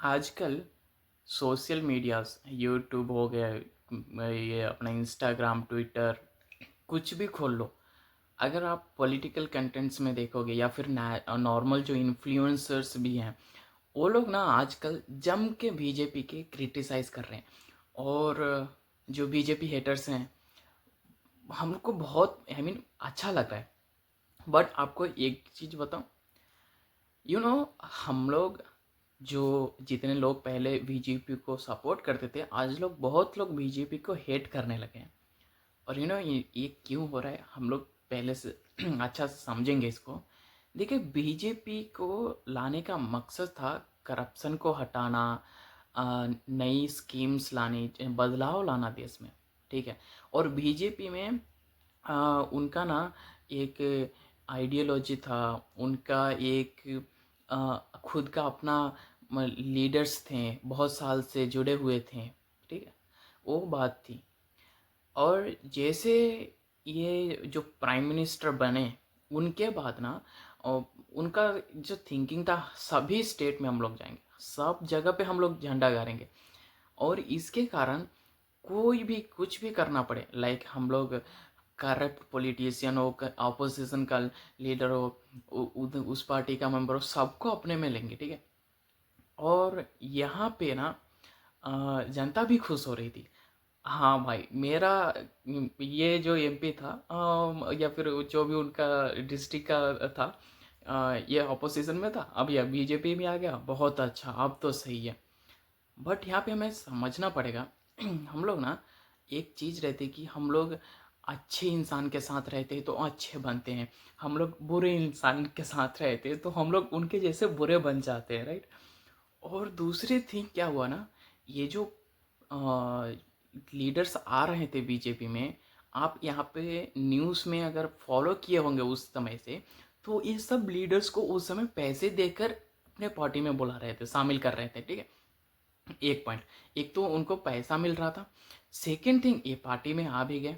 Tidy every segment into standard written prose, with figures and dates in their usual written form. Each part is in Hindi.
आजकल सोशल मीडियाज़ यूट्यूब हो गया, ये अपना इंस्टाग्राम, ट्विटर, कुछ भी खोल लो। अगर आप पॉलिटिकल कंटेंट्स में देखोगे या फिर नॉर्मल जो इन्फ्लुएंसर्स भी हैं, वो लोग ना आजकल जम के बीजेपी के क्रिटिसाइज़ कर रहे हैं। और जो बीजेपी हेटर्स हैं, हमको बहुत अच्छा लग रहा है। बट आपको एक चीज़ बताऊं, हम लोग जो जितने लोग पहले बीजेपी को सपोर्ट करते थे, आज बहुत लोग बीजेपी को हेट करने लगे हैं। और ये क्यों हो रहा है, हम लोग पहले से अच्छा से समझेंगे इसको। देखिए, बीजेपी को लाने का मकसद था करप्शन को हटाना, नई स्कीम्स लानी, बदलाव लाना देश में। ठीक है। और बीजेपी में उनका ना एक आइडियोलॉजी था, उनका एक खुद का अपना लीडर्स थे, बहुत साल से जुड़े हुए थे। ठीक है, वो बात थी। और जैसे ये जो प्राइम मिनिस्टर बने, उनके बाद ना उनका जो थिंकिंग था, सभी स्टेट में हम लोग जाएंगे, सब जगह पे हम लोग झंडा गाड़ेंगे। और इसके कारण कोई भी कुछ भी करना पड़े, लाइक हम लोग करप्ट पॉलिटिशियन हो, ऑपोजिशन का लीडर हो, उस पार्टी का मेंबर हो, सबको अपने में लेंगे। ठीक है। और यहाँ पे ना जनता भी खुश हो रही थी। हाँ भाई, मेरा ये जो एमपी था, या फिर जो भी उनका डिस्ट्रिक्ट का था, ये ऑपोजिशन में था, अब यह बीजेपी में आ गया, बहुत अच्छा, अब तो सही है। बट यहाँ पे हमें समझना पड़ेगा हम लोग ना, एक चीज़ रहती कि हम लोग अच्छे इंसान के साथ रहते हैं तो अच्छे बनते हैं, हम लोग बुरे इंसान के साथ रहते हैं तो हम लोग उनके जैसे बुरे बन जाते हैं, राइट। और दूसरी थिंग क्या हुआ ना, ये जो लीडर्स आ रहे थे बीजेपी में, आप यहाँ पे न्यूज़ में अगर फॉलो किए होंगे उस समय से, तो ये सब लीडर्स को उस समय पैसे देकर अपने पार्टी में बुला रहे थे, शामिल कर रहे थे। ठीक है। एक पॉइंट, एक तो उनको पैसा मिल रहा था, सेकेंड थिंग ये पार्टी में आ भी गए,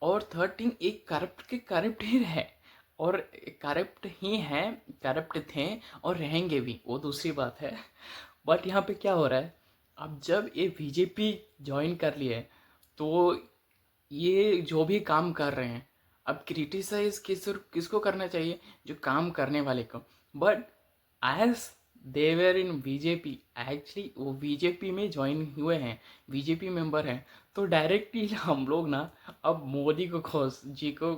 और थर्ड थिंग एक करप्ट के करप्ट ही रहे, और करप्ट ही हैं, करप्ट थे और रहेंगे भी, वो दूसरी बात है। बट यहाँ पे क्या हो रहा है, अब जब ये बीजेपी ज्वाइन कर लिए, तो ये जो भी काम कर रहे हैं, अब क्रिटिसाइज किसको करना चाहिए, जो काम करने वाले को। बट एज देवर इन बीजेपी, एक्चुअली वो बीजेपी में ज्वाइन हुए हैं, बीजेपी मेंबर हैं, तो डायरेक्टली हम लोग ना अब मोदी को खोस जी को,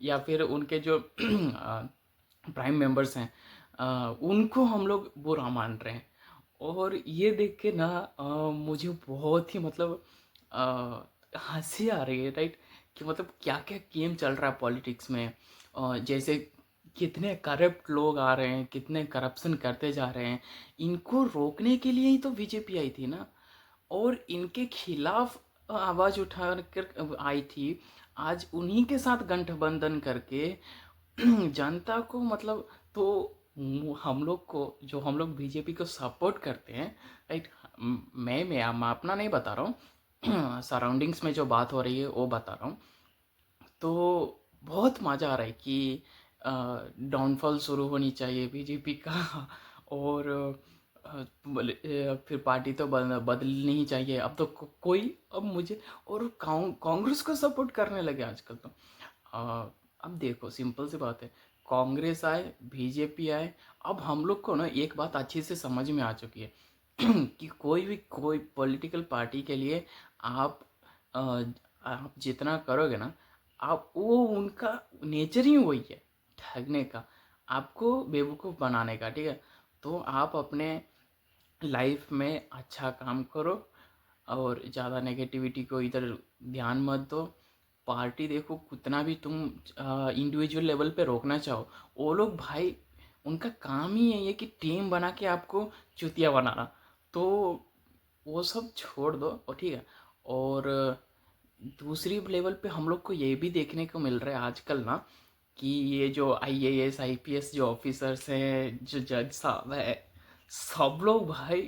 या फिर उनके जो प्राइम मेंबर्स हैं, उनको हम लोग बुरा मान रहे हैं। और ये देख के ना मुझे बहुत ही मतलब हंसी आ रही है, राइट। कि मतलब क्या क्या गेम चल रहा है पॉलिटिक्स में, जैसे कितने करप्ट लोग आ रहे हैं, कितने करप्शन करते जा रहे हैं। इनको रोकने के लिए ही तो बीजेपी आई थी ना, और इनके खिलाफ आवाज उठा कर आई थी। आज उन्हीं के साथ गठबंधन करके जनता को मतलब, तो हम लोग को, जो हम लोग बीजेपी को सपोर्ट करते हैं, राइट। मैं अपना नहीं बता रहा हूँ सराउंडिंग्स में जो बात हो रही है वो बता रहा हूँ। तो बहुत मज़ा आ रहा है कि डाउनफॉल शुरू होनी चाहिए बीजेपी का और फिर पार्टी तो बदलनी ही चाहिए। अब तो कोई, अब मुझे, और कांग्रेस को सपोर्ट करने लगे आजकल तो। अब देखो, सिंपल सी बात है, कांग्रेस आए, बीजेपी आए, अब हम लोग को ना एक बात अच्छी से समझ में आ चुकी है कि कोई पॉलिटिकल पार्टी के लिए आप अ, आप जितना करोगे ना, आप वो उनका नेचर ही वही है, ठगने का, आपको बेवकूफ़ बनाने का। ठीक है। तो आप अपने लाइफ में अच्छा काम करो, और ज़्यादा नेगेटिविटी को इधर ध्यान मत दो। पार्टी देखो, कितना भी तुम इंडिविजुअल लेवल पे रोकना चाहो, वो लोग भाई, उनका काम ही यही है कि टीम बना के आपको चुतिया बनाना। तो वो सब छोड़ दो, और ठीक है। और दूसरी लेवल पे हम लोग को ये भी देखने को मिल रहा है आजकल ना, कि ये जो आईएएस आईपीएस जो ऑफिसर्स हैं, जो जज साहब है, सब लोग भाई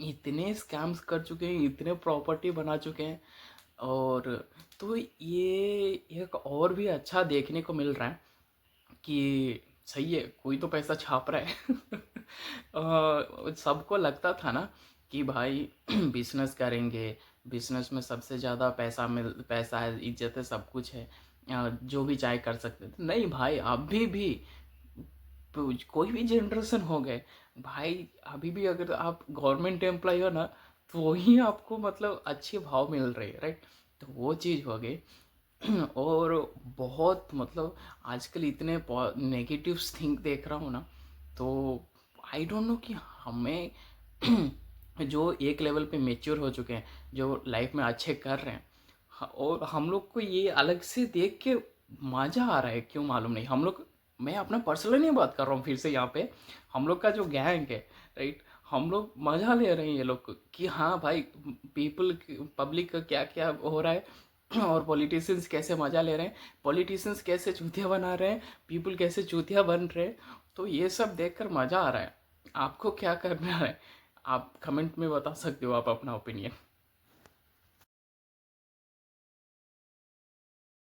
इतने स्कैम्स कर चुके हैं, इतने प्रॉपर्टी बना चुके हैं। और तो ये एक और भी अच्छा देखने को मिल रहा है कि सही है, कोई तो पैसा छाप रहा है। सबको लगता था ना कि भाई बिजनेस करेंगे, बिजनेस में सबसे ज़्यादा पैसा है, इज्जत है, सब कुछ है, जो भी चाहे कर सकते थे। नहीं भाई, अभी भी कोई भी जनरेशन हो गए भाई, अभी भी अगर आप गवर्नमेंट एम्प्लॉय हो ना, तो ही आपको मतलब अच्छे भाव मिल रहे हैं, राइट। तो वो चीज़ हो गई। और बहुत मतलब आजकल इतने नेगेटिव थिंक देख रहा हूँ ना, तो आई डोंट नो कि हमें जो एक लेवल पे मेच्योर हो चुके हैं, जो लाइफ में अच्छे कर रहे हैं, और हम लोग को ये अलग से देख के मज़ा आ रहा है, क्यों मालूम नहीं। हम लोग, मैं अपना पर्सनली नहीं बात कर रहा हूँ फिर से यहाँ पे, हम लोग का जो गैंग है, राइट, हम लोग मज़ा ले रहे हैं ये लोग कि हाँ भाई, पब्लिक का क्या क्या हो रहा है, और पॉलिटिशियंस कैसे मज़ा ले रहे हैं, पॉलिटिशियंस कैसे चूतिया बना रहे हैं, पीपल कैसे चूतिया बन रहे हैं। तो ये सब देखकर मज़ा आ रहा है। आपको क्या करना है, आप कमेंट में बता सकते हो आप अपना ओपिनियन।